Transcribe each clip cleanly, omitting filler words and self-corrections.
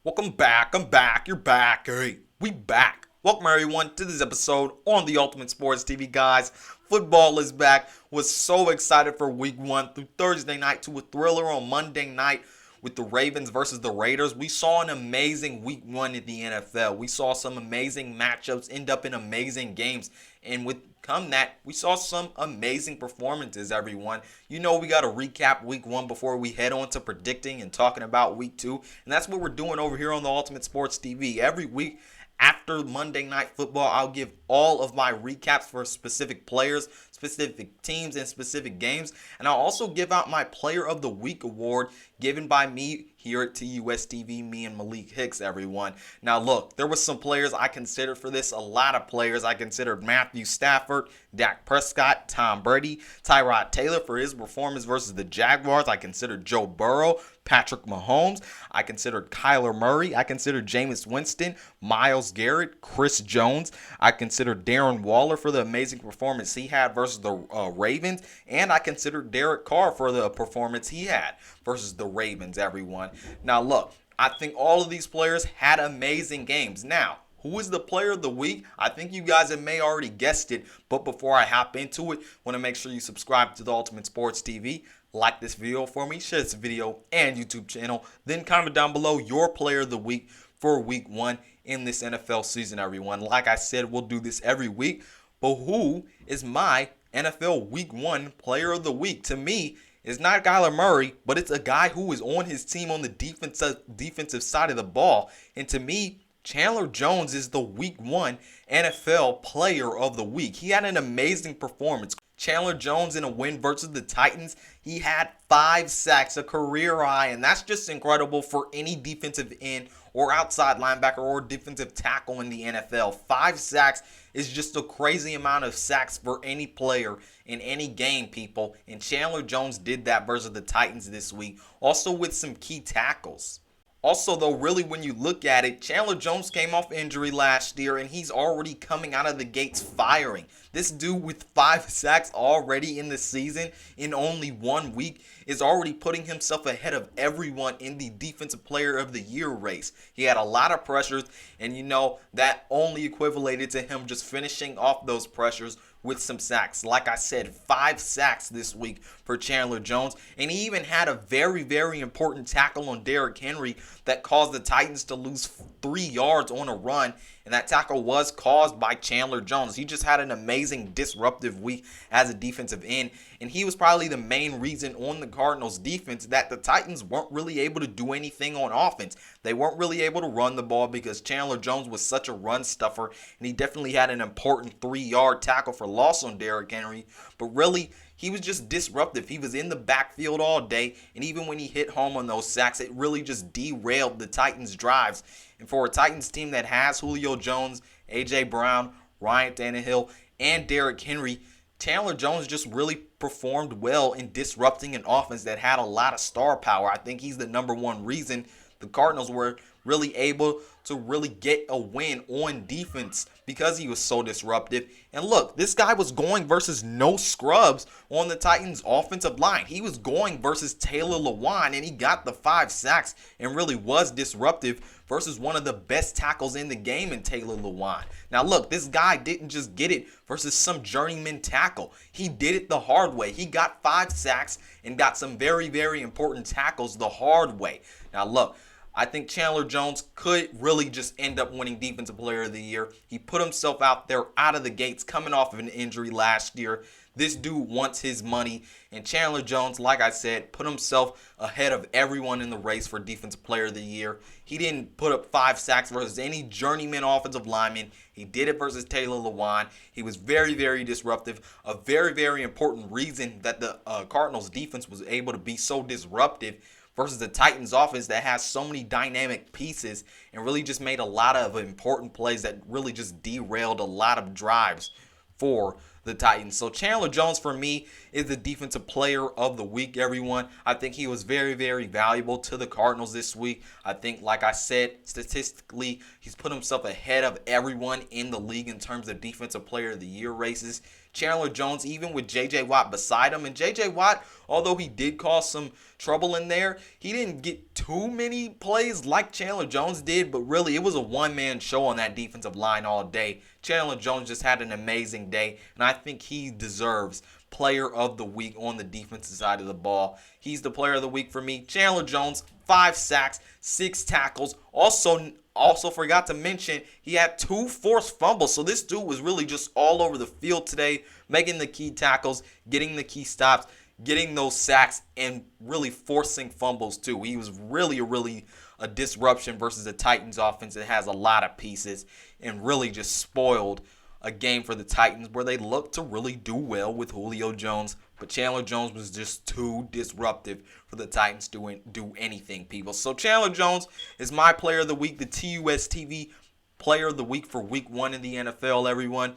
Welcome back. I'm back. You're back. Hey, we back. Welcome everyone to this episode on the Ultimate Sports TV, guys. Football is back. Was so excited for week one through Thursday night to a thriller on Monday night with the Ravens versus the Raiders. We saw an amazing week one in the NFL. We saw some amazing matchups end up in amazing games. And with come that, we saw some amazing performances, everyone. You know we got to recap week one before we head on to predicting and talking about week two. And that's what we're doing over here on the Ultimate Sports TV. Every week after Monday Night Football, I'll give all of my recaps for specific players, specific teams, and specific games. And I'll also give out my Player of the Week award given by me here at TUS TV, me and Malik Hicks, everyone. Now, look, there were some players I considered for this. A lot of players. I considered Matthew Stafford, Dak Prescott, Tom Brady, Tyrod Taylor for his performance versus the Jaguars. I considered Joe Burrow, Patrick Mahomes. I considered Kyler Murray. I considered Jameis Winston, Myles Garrett, Chris Jones. I considered Darren Waller for the amazing performance he had versus the Ravens. And I considered Derek Carr for the performance he had versus the Ravens, everyone. Now, look, I think all of these players had amazing games. Now, who is the player of the week? I think you guys may already guessed it, but before I hop into it, want to make sure you subscribe to the Ultimate Sports TV, like this video for me, share this video and YouTube channel, then comment down below your player of the week for week one in this NFL season, everyone. Like I said, we'll do this every week, but who is my NFL week one player of the week? To me, it's not Kyler Murray, but it's a guy who is on his team on the defensive side of the ball. And to me, Chandler Jones is the week one NFL player of the week. He had an amazing performance. Chandler Jones in a win versus the Titans, he had 5 sacks, a career high, and that's just incredible for any defensive end or outside linebacker or defensive tackle in the NFL. 5 sacks is just a crazy amount of sacks for any player in any game, people, and Chandler Jones did that versus the Titans this week, also with some key tackles. Also, though, really, when you look at it, Chandler Jones came off injury last year, and he's already coming out of the gates firing. This dude with 5 sacks already in the season in only 1 week is already putting himself ahead of everyone in the Defensive Player of the Year race. He had a lot of pressures, and you know, that only equivalated to him just finishing off those pressures with some sacks. Like I said, 5 sacks this week for Chandler Jones. And he even had a very, very important tackle on Derrick Henry that caused the Titans to lose 3 yards on a run. And that tackle was caused by Chandler Jones. He just had an amazing disruptive week as a defensive end. And he was probably the main reason on the Cardinals defense that the Titans weren't really able to do anything on offense. They weren't really able to run the ball because Chandler Jones was such a run stuffer. And he definitely had an important 3-yard tackle for loss on Derrick Henry. But really, he was just disruptive. He was in the backfield all day, and even when he hit home on those sacks, it really just derailed the Titans' drives. And for a Titans team that has Julio Jones, A.J. Brown, Ryan Tannehill, and Derrick Henry, Chandler Jones just really performed well in disrupting an offense that had a lot of star power. I think he's the number one reason the Cardinals were really able to really get a win on defense because he was so disruptive. And look, this guy was going versus no scrubs on the Titans offensive line. He was going versus Taylor Lewan, and he got the 5 sacks and really was disruptive versus one of the best tackles in the game in Taylor Lewan. Now look, this guy didn't just get it versus some journeyman tackle. He did it the hard way. He got 5 sacks and got some very, very important tackles the hard way. Now look, I think Chandler Jones could really just end up winning Defensive Player of the Year. He put himself out there out of the gates coming off of an injury last year. This dude wants his money. And Chandler Jones, like I said, put himself ahead of everyone in the race for Defensive Player of the Year. He didn't put up 5 sacks versus any journeyman offensive lineman. He did it versus Taylor Lewan. He was very, very disruptive. A very, very important reason that the Cardinals defense was able to be so disruptive versus the Titans offense that has so many dynamic pieces and really just made a lot of important plays that really just derailed a lot of drives for the Titans. So Chandler Jones for me is the defensive player of the week, everyone. I think he was very, very valuable to the Cardinals this week. I think, like I said, statistically, he's put himself ahead of everyone in the league in terms of defensive player of the year races. Chandler Jones, even with J.J. Watt beside him. And J.J. Watt, although he did cause some trouble in there, he didn't get too many plays like Chandler Jones did, but really it was a one-man show on that defensive line all day. Chandler Jones just had an amazing day, and I think he deserves player of the week on the defensive side of the ball. He's the player of the week for me. Chandler Jones, 5 sacks, 6 tackles. Also forgot to mention he had 2 forced fumbles. So this dude was really just all over the field today, making the key tackles, getting the key stops, getting those sacks, and really forcing fumbles too. He was really a disruption versus the Titans offense that has a lot of pieces and really just spoiled a game for the Titans where they looked to really do well with Julio Jones. But Chandler Jones was just too disruptive for the Titans to do anything, people. So Chandler Jones is my player of the week, the TUSTV player of the week for week 1 in the NFL, everyone.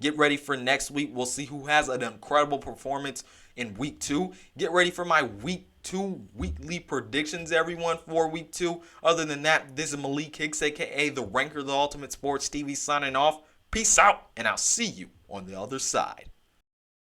Get ready for next week. We'll see who has an incredible performance in week 2. Get ready for my week 2 weekly predictions, everyone, for week 2. Other than that, this is Malik Hicks, a.k.a. the Ranker of the Ultimate Sports TV, signing off. Peace out, and I'll see you on the other side.